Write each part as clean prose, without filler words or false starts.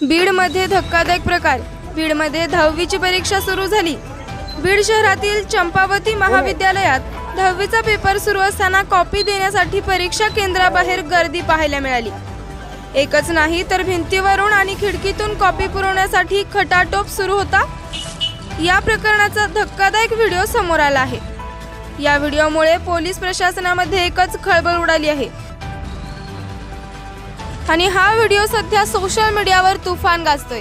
बीडमध्ये धक्कादायक प्रकार. बीडमध्ये 10वीची परीक्षा सुरू झाली. बीड शहरातील चंपावती महाविद्यालयात 10वीचा पेपर सुरू असताना कॉपी देण्यासाठी परीक्षा केंद्राबाहेर गर्दी पाहायला मिळाली. एकच नाही तर भिंतीवरून आणि खिडकीतून कॉपी पुरवण्यासाठी खटाटोप सुरू होता. या प्रकरणाचा धक्कादायक व्हिडिओ समोर आला आहे. या व्हिडिओमुळे पोलीस प्रशासनामध्ये एकच खळबळ उडाली आहे आणि हा व्हिडिओ सध्या सोशल मीडियावर तुफान गाजतोय.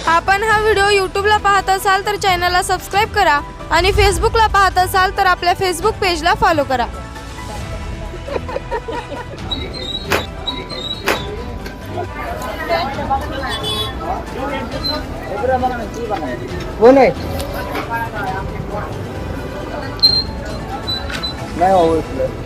आपण हा व्हिडिओ यूट्यूबला पाहत असाल तर चॅनलला सबस्क्राईब करा आणि फेसबुकला पाहत असाल तर आपल्या फेसबुक पेजला फॉलो करा. कोण आहे? नाही ओळखलं.